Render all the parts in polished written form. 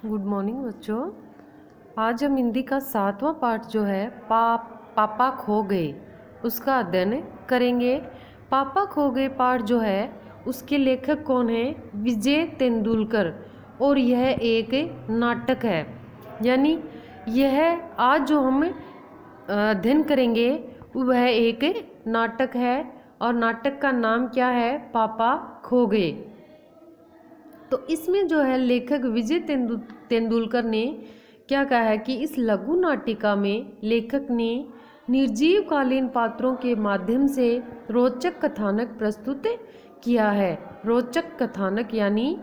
Good morning बच्चों। आज हम हिंदी का 7वां पाठ जो है पापा खो गए उसका अध्ययन करेंगे। पापा खो गए पाठ जो है उसके लेखक कौन है? विजय तेंदुलकर। और यह एक नाटक है, यानी यह आज जो हम अध्ययन करेंगे वह एक नाटक है। और नाटक का नाम क्या है? पापा खो गए। तो इसमें जो है लेखक विजय तेंदुलकर ने क्या कहा है कि इस लघु नाटिका में लेखक ने निर्जीव कालीन पात्रों के माध्यम से रोचक कथानक प्रस्तुत किया है। रोचक कथानक यानी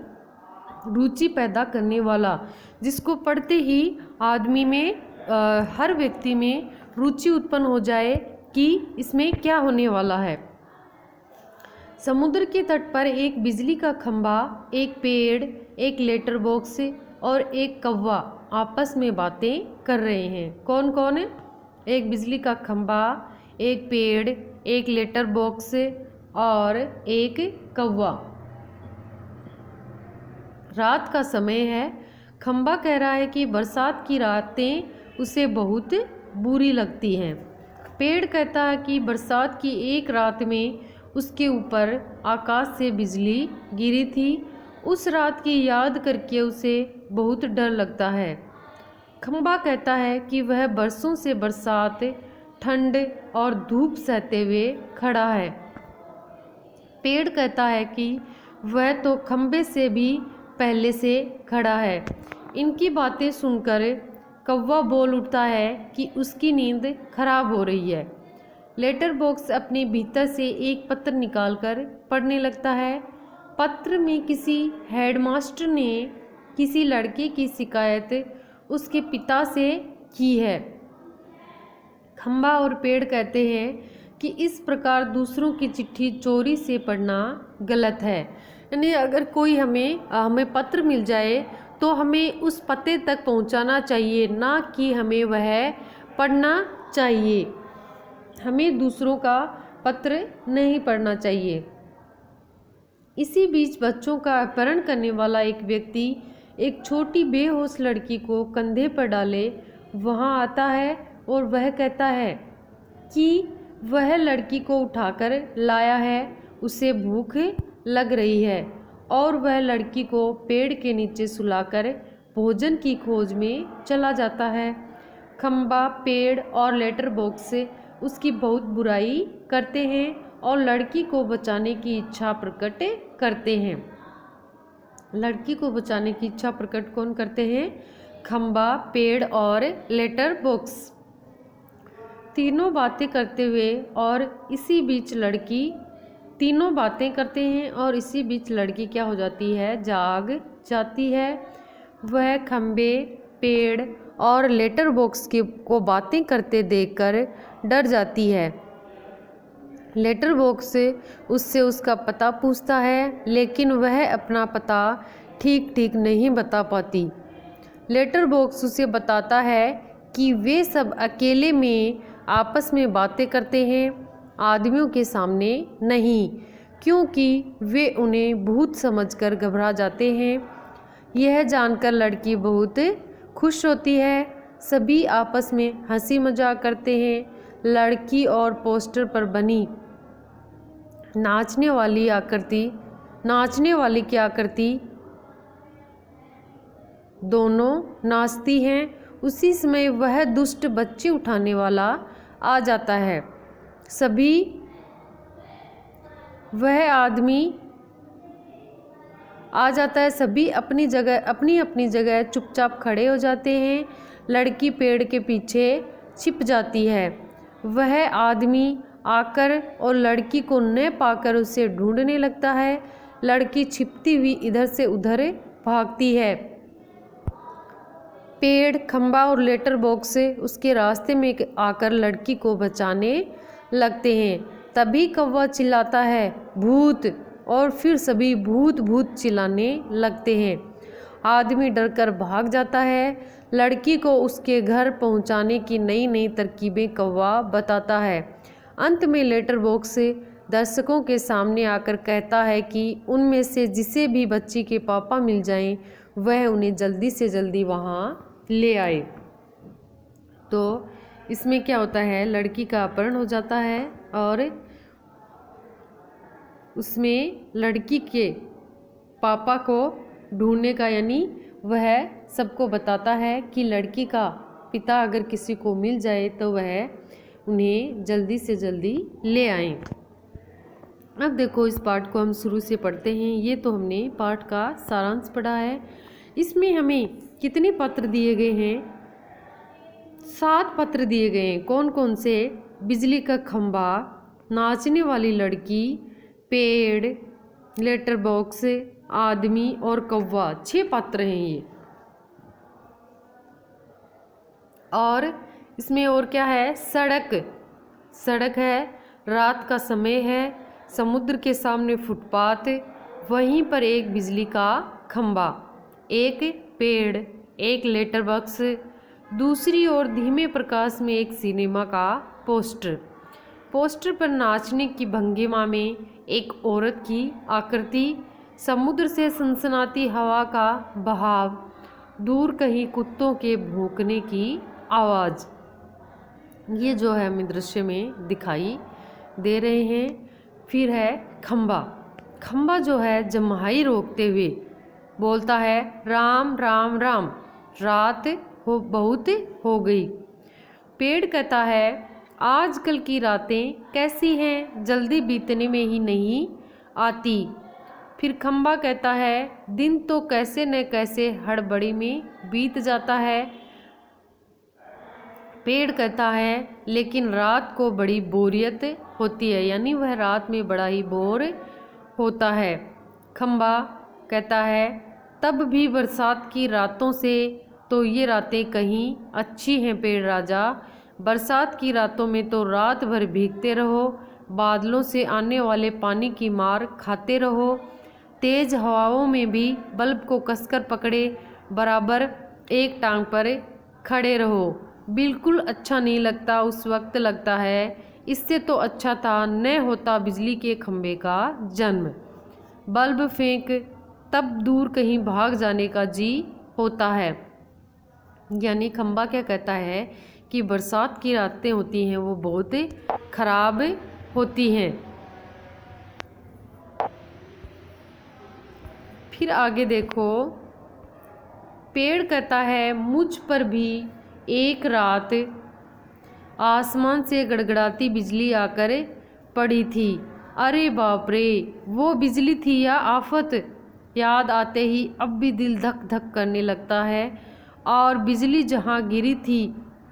रुचि पैदा करने वाला, जिसको पढ़ते ही आदमी में हर व्यक्ति में रुचि उत्पन्न हो जाए कि इसमें क्या होने वाला है। समुद्र के तट पर एक बिजली का खंभा, एक पेड़, एक लेटर बॉक्स और एक कौवा आपस में बातें कर रहे हैं। कौन कौन है? एक बिजली का खंभा, एक पेड़, एक लेटर बॉक्स और एक कौवा। रात का समय है। खंभा कह रहा है कि बरसात की रातें उसे बहुत बुरी लगती हैं। पेड़ कहता है कि बरसात की एक रात में उसके ऊपर आकाश से बिजली गिरी थी। उस रात की याद करके उसे बहुत डर लगता है। खंभा कहता है कि वह बरसों से बरसात, ठंड और धूप सहते हुए खड़ा है। पेड़ कहता है कि वह तो खंभे से भी पहले से खड़ा है। इनकी बातें सुनकर कौवा बोल उठता है कि उसकी नींद खराब हो रही है। लेटर बॉक्स अपने भीतर से एक पत्र निकालकर पढ़ने लगता है। पत्र में किसी हेडमास्टर ने किसी लड़के की शिकायत उसके पिता से की है। खंभा और पेड़ कहते हैं कि इस प्रकार दूसरों की चिट्ठी चोरी से पढ़ना गलत है। यानी अगर कोई हमें पत्र मिल जाए तो हमें उस पते तक पहुंचाना चाहिए, ना कि हमें वह पढ़ना चाहिए। हमें दूसरों का पत्र नहीं पढ़ना चाहिए। इसी बीच बच्चों का अपहरण करने वाला एक व्यक्ति एक छोटी बेहोश लड़की को कंधे पर डाले वहां आता है और वह कहता है कि वह लड़की को उठाकर लाया है, उसे भूख लग रही है, और वह लड़की को पेड़ के नीचे सुलाकर भोजन की खोज में चला जाता है। खंबा, पेड़ और लेटर बॉक्स उसकी बहुत बुराई करते हैं और लड़की को बचाने की इच्छा प्रकट करते हैं। लड़की को बचाने की इच्छा प्रकट कौन करते हैं? खंबा, पेड़ और लेटर बॉक्स। तीनों बातें करते हुए और इसी बीच लड़की तीनों बातें करते हैं और इसी बीच लड़की क्या हो जाती है? जाग जाती है। वह खंबे, पेड़ और लेटर बॉक्स को बातें करते देखकर डर जाती है। लेटर बॉक्स उससे उसका पता पूछता है, लेकिन वह अपना पता ठीक ठीक नहीं बता पाती। लेटर बॉक्स उसे बताता है कि वे सब अकेले में आपस में बातें करते हैं, आदमियों के सामने नहीं, क्योंकि वे उन्हें भूत समझकर घबरा जाते हैं। यह जानकर लड़की बहुत खुश होती है। सभी आपस में हंसी मजाक करते हैं। लड़की और पोस्टर पर बनी नाचने वाली क्या करती? दोनों नाचती हैं। उसी समय वह दुष्ट बच्चे उठाने वाला आ जाता है। सभी अपनी अपनी जगह चुपचाप खड़े हो जाते हैं। लड़की पेड़ के पीछे छिप जाती है। वह आदमी आकर और लड़की को न पाकर उसे ढूंढने लगता है। लड़की छिपती हुई इधर से उधर भागती है। पेड़, खंबा और लेटर बॉक्स उसके रास्ते में आकर लड़की को बचाने लगते हैं। तभी कौवा चिल्लाता है, भूत, और फिर सभी भूत भूत चिल्लाने लगते हैं। आदमी डरकर भाग जाता है। लड़की को उसके घर पहुंचाने की नई नई तरकीबें कौवा बताता है। अंत में लेटर बॉक्स दर्शकों के सामने आकर कहता है कि उनमें से जिसे भी बच्ची के पापा मिल जाएं वह उन्हें जल्दी से जल्दी वहाँ ले आए। तो इसमें क्या होता है, लड़की का अपहरण हो जाता है और उसमें लड़की के पापा को ढूंढने का, यानी वह सबको बताता है कि लड़की का पिता अगर किसी को मिल जाए तो वह उन्हें जल्दी से जल्दी ले आएं। अब देखो इस पाठ को हम शुरू से पढ़ते हैं। ये तो हमने पाठ का सारांश पढ़ा है। इसमें हमें कितने पत्र दिए गए हैं? 7 पत्र दिए गए हैं। कौन कौन से? बिजली का खंभा, नाचने वाली लड़की, पेड़, लेटर बॉक्स, आदमी और कौवा। 6 पात्र हैं ये। और इसमें और क्या है? सड़क है, रात का समय है, समुद्र के सामने फुटपाथ, वहीं पर एक बिजली का खंभा, एक पेड़, एक लेटर बॉक्स, दूसरी ओर धीमे प्रकाश में एक सिनेमा का पोस्टर पर नाचने की भंगिमा में एक औरत की आकृति, समुद्र से सनसनाती हवा का बहाव, दूर कहीं कुत्तों के भौंकने की आवाज़। ये जो है हमें दृश्य में दिखाई दे रहे हैं। फिर है खंभा जो है जम्हाई रोकते हुए बोलता है, राम राम राम, रात बहुत हो गई। पेड़ कहता है, आजकल की रातें कैसी हैं, जल्दी बीतने में ही नहीं आती। फिर खंभा कहता है, दिन तो कैसे न कैसे हड़बड़ी में बीत जाता है। पेड़ कहता है, लेकिन रात को बड़ी बोरियत होती है, यानी वह रात में बड़ा ही बोर होता है। खंभा कहता है, तब भी बरसात की रातों से तो ये रातें कहीं अच्छी हैं पेड़ राजा। बरसात की रातों में तो रात भर भीगते रहो, बादलों से आने वाले पानी की मार खाते रहो, तेज हवाओं में भी बल्ब को कसकर पकड़े बराबर एक टांग पर खड़े रहो। बिल्कुल अच्छा नहीं लगता। उस वक्त लगता है इससे तो अच्छा था न होता बिजली के खंभे का जन्म। बल्ब फेंक तब दूर कहीं भाग जाने का जी होता है। यानी खंभा क्या कहता है कि बरसात की रातें होती हैं वो बहुत खराब होती हैं। फिर आगे देखो, पेड़ कहता है, मुझ पर भी एक रात आसमान से गड़गड़ाती बिजली आकर पड़ी थी। अरे बाप रे, वो बिजली थी या आफत? याद आते ही अब भी दिल धक धक करने लगता है। और बिजली जहाँ गिरी थी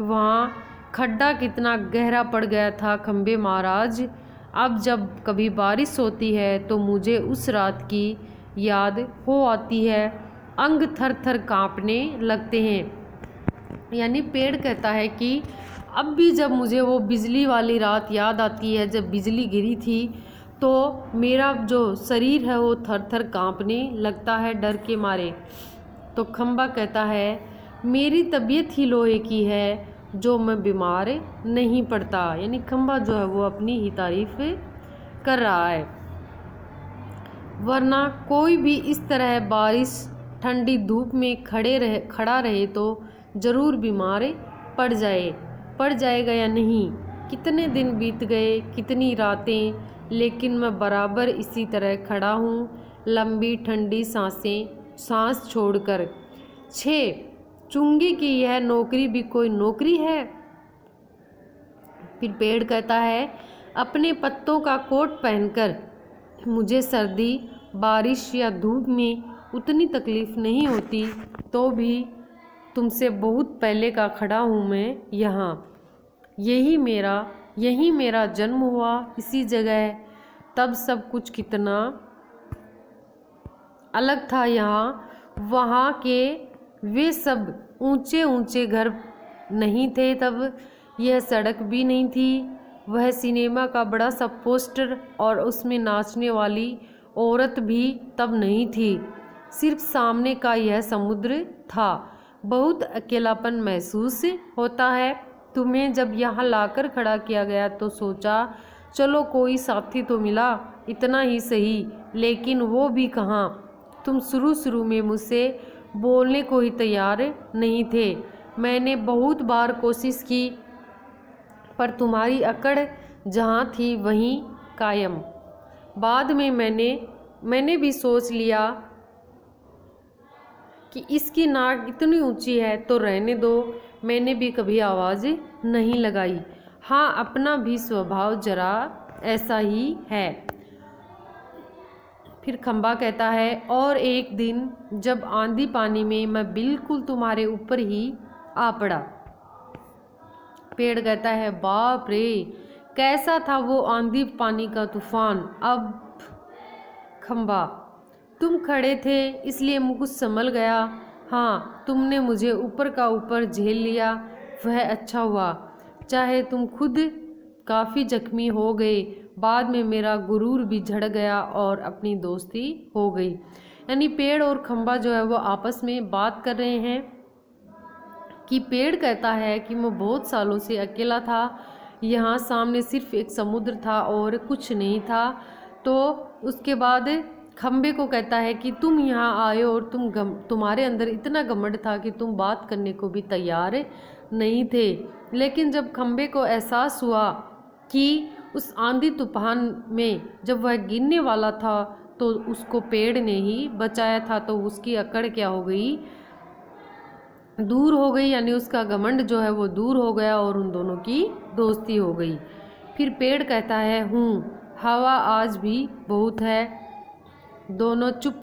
वहाँ खड्डा कितना गहरा पड़ गया था खंबे महाराज। अब जब कभी बारिश होती है तो मुझे उस रात की याद हो आती है, अंग थर थर कांपने लगते हैं। यानी पेड़ कहता है कि अब भी जब मुझे वो बिजली वाली रात याद आती है जब बिजली गिरी थी, तो मेरा जो शरीर है वो थर थर कांपने लगता है डर के मारे। तो खंभा कहता है, मेरी तबीयत ही लोहे की है जो मैं बीमार नहीं पड़ता। यानी खंभा जो है वो अपनी ही तारीफ कर रहा है। वरना कोई भी इस तरह बारिश ठंडी धूप में खड़ा रहे तो ज़रूर बीमार पड़ जाएगा या नहीं। कितने दिन बीत गए, कितनी रातें, लेकिन मैं बराबर इसी तरह खड़ा हूँ, लंबी ठंडी सांस छोड़कर। 6 चुंगी की यह नौकरी भी कोई नौकरी है? फिर पेड़ कहता है, अपने पत्तों का कोट पहनकर मुझे सर्दी, बारिश या धूप में उतनी तकलीफ नहीं होती, तो भी तुमसे बहुत पहले का खड़ा हूँ मैं यहाँ। यही मेरा जन्म हुआ, इसी जगह। तब सब कुछ कितना अलग था यहाँ। वहाँ के वे सब ऊंचे ऊंचे घर नहीं थे, तब यह सड़क भी नहीं थी, वह सिनेमा का बड़ा सा पोस्टर और उसमें नाचने वाली औरत भी तब नहीं थी। सिर्फ सामने का यह समुद्र था। बहुत अकेलापन महसूस होता है। तुम्हें जब यहाँ लाकर खड़ा किया गया तो सोचा चलो कोई साथी तो मिला, इतना ही सही, लेकिन वो भी कहाँ। तुम शुरू में मुझसे बोलने को ही तैयार नहीं थे। मैंने बहुत बार कोशिश की, पर तुम्हारी अकड़ जहाँ थी वहीं कायम। बाद में मैंने भी सोच लिया कि इसकी नाक इतनी ऊंची है तो रहने दो। मैंने भी कभी आवाज़ नहीं लगाई। हाँ, अपना भी स्वभाव जरा ऐसा ही है। फिर खंबा कहता है, और एक दिन जब आंधी पानी में मैं बिल्कुल तुम्हारे ऊपर ही आ पड़ा। पेड़ कहता है, बाप रे, कैसा था वो आंधी पानी का तूफान। अब खंबा, तुम खड़े थे इसलिए मुझ कुछ संभल गया। हाँ, तुमने मुझे ऊपर का ऊपर झेल लिया, वह अच्छा हुआ। चाहे तुम खुद काफ़ी जख्मी हो गए, बाद में मेरा गुरूर भी झड़ गया और अपनी दोस्ती हो गई। यानी पेड़ और खंबा जो है वो आपस में बात कर रहे हैं कि पेड़ कहता है कि मैं बहुत सालों से अकेला था, यहाँ सामने सिर्फ एक समुद्र था और कुछ नहीं था। तो उसके बाद खंबे को कहता है कि तुम यहाँ आए और तुम्हारे अंदर इतना घमंड था कि तुम बात करने को भी तैयार नहीं थे। लेकिन जब खंबे को एहसास हुआ कि उस आंधी तूफान में जब वह गिरने वाला था तो उसको पेड़ ने ही बचाया था, तो उसकी अकड़ क्या हो गई, दूर हो गई। यानी उसका घमंड जो है वो दूर हो गया और उन दोनों की दोस्ती हो गई। फिर पेड़ कहता है, हवा आज भी बहुत है। दोनों चुप।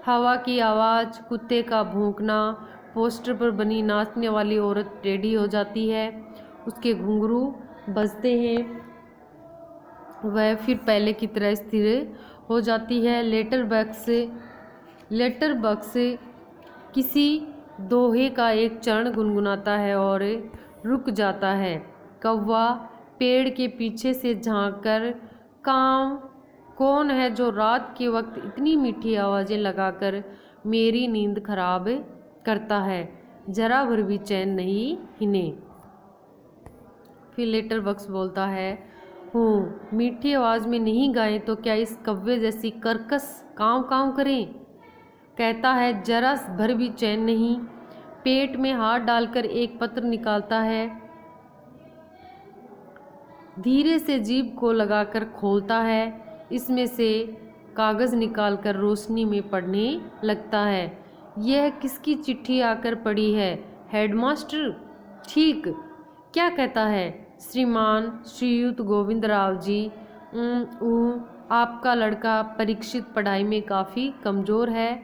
हवा की आवाज़, कुत्ते का भौंकना, पोस्टर पर बनी नाचने वाली औरत टेढ़ी हो जाती है, उसके घुंघरू बजते हैं, वह फिर पहले की तरह स्थिर हो जाती है। लेटर बक्स किसी दोहे का एक चरण गुनगुनाता है और रुक जाता है। कौवा पेड़ के पीछे से झांक कर, कौन है जो रात के वक्त इतनी मीठी आवाज़ें लगाकर मेरी नींद खराब करता है, जरा भर भी चैन नहीं इन्हें। फिर लेटर बक्स बोलता है, मीठी आवाज़ में नहीं गाएं तो क्या इस कौवे जैसी कर्कश काँव काँव करें। कहता है, जरा भर भी चैन नहीं। पेट में हाथ डालकर एक पत्र निकालता है, धीरे से जीभ को लगाकर खोलता है, इसमें से कागज़ निकालकर रोशनी में पढ़ने लगता है। यह किसकी चिट्ठी आकर पड़ी है? हेडमास्टर। ठीक। क्या कहता है? श्रीमान श्रीयुत गोविंद राव जी, आपका लड़का परीक्षित पढ़ाई में काफ़ी कमज़ोर है।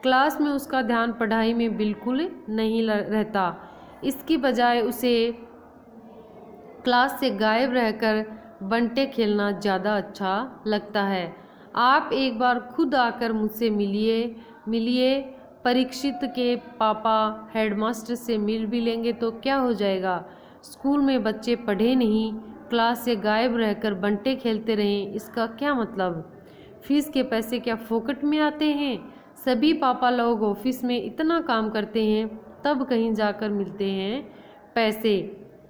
क्लास में उसका ध्यान पढ़ाई में बिल्कुल नहीं रहता। इसकी बजाय उसे क्लास से गायब रहकर बंटे खेलना ज़्यादा अच्छा लगता है। आप एक बार खुद आकर मुझसे मिलिए। परीक्षित के पापा हेडमास्टर से मिल भी लेंगे तो क्या हो जाएगा। स्कूल में बच्चे पढ़े नहीं, क्लास से गायब रहकर बंटे खेलते रहें, इसका क्या मतलब। फीस के पैसे क्या फोकट में आते हैं? सभी पापा लोग ऑफिस में इतना काम करते हैं, तब कहीं जाकर मिलते हैं पैसे।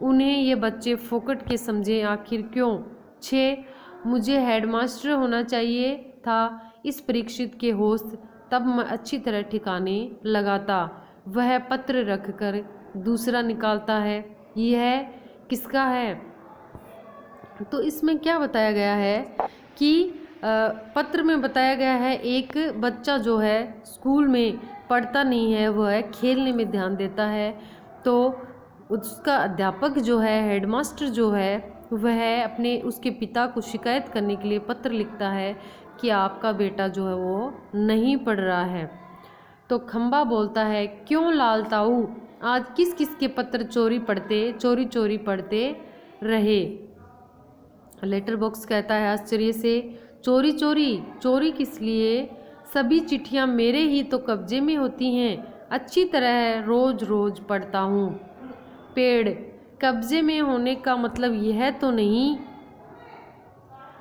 उन्हें ये बच्चे फोकट के समझें आखिर क्यों। 6 मुझे हेडमास्टर होना चाहिए था। इस परीक्षित के होश तब मैं अच्छी तरह ठिकाने लगाता। वह पत्र रखकर दूसरा निकालता है, यह किसका है। तो इसमें क्या बताया गया है कि पत्र में बताया गया है एक बच्चा जो है स्कूल में पढ़ता नहीं है, वह खेलने में ध्यान देता है। तो उसका अध्यापक जो है, हेडमास्टर जो है, वह उसके पिता को शिकायत करने के लिए पत्र लिखता है कि आपका बेटा जो है वो नहीं पढ़ रहा है। तो खंबा बोलता है, क्यों लाल ताऊ, आज किस किस के पत्र चोरी पढ़ते रहे। लेटर बॉक्स कहता है आश्चर्य से, चोरी किस लिए? सभी चिट्ठियां मेरे ही तो कब्जे में होती हैं, अच्छी तरह रोज रोज पढ़ता हूँ। पेड़, कब्जे में होने का मतलब यह तो नहीं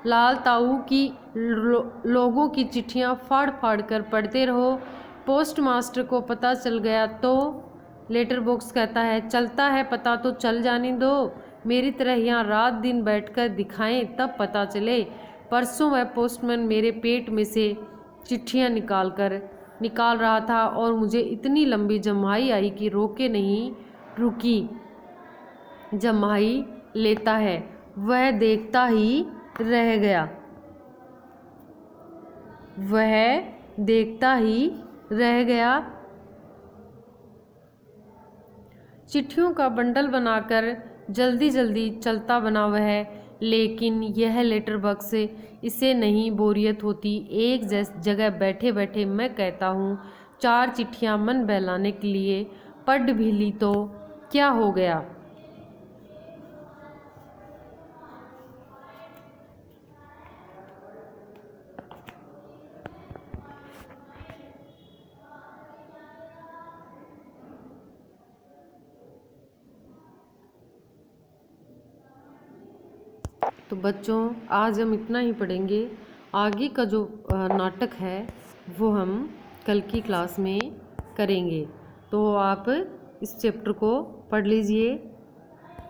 लाल ताऊ की लोगों की चिट्ठियां फाड़ फाड़ कर पढ़ते रहो, पोस्ट मास्टर को पता चल गया तो। लेटर बॉक्स कहता है, चलता है पता तो चल जाने दो, मेरी तरह यहाँ रात दिन बैठकर दिखाएं, तब पता चले। परसों वह पोस्टमैन मेरे पेट में से चिट्ठियाँ निकाल रहा था और मुझे इतनी लंबी जम्हाई आई कि रोके नहीं रुकी। जम्हाई लेता है, वह देखता ही रह गया। वह देखता ही रह गया। चिट्ठियों का बंडल बनाकर जल्दी जल्दी चलता बना वह, लेकिन यह लेटर बॉक्स इसे नहीं बोरियत होती। एक जगह बैठे बैठे मैं कहता हूँ 4 चिट्ठियाँ मन बहलाने के लिए पढ़ भी ली तो क्या हो गया। तो बच्चों, आज हम इतना ही पढ़ेंगे। आगे का जो नाटक है वो हम कल की क्लास में करेंगे। तो आप इस चैप्टर को पढ़ लीजिए,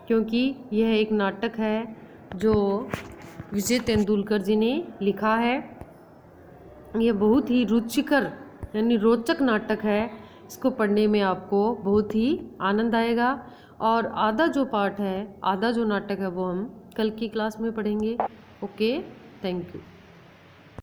क्योंकि यह एक नाटक है जो विजय तेंदुलकर जी ने लिखा है। यह बहुत ही रुचिकर यानी रोचक नाटक है। इसको पढ़ने में आपको बहुत ही आनंद आएगा। और आधा जो पार्ट है, आधा जो नाटक है वो हम कल की क्लास में पढ़ेंगे। Okay, thank you.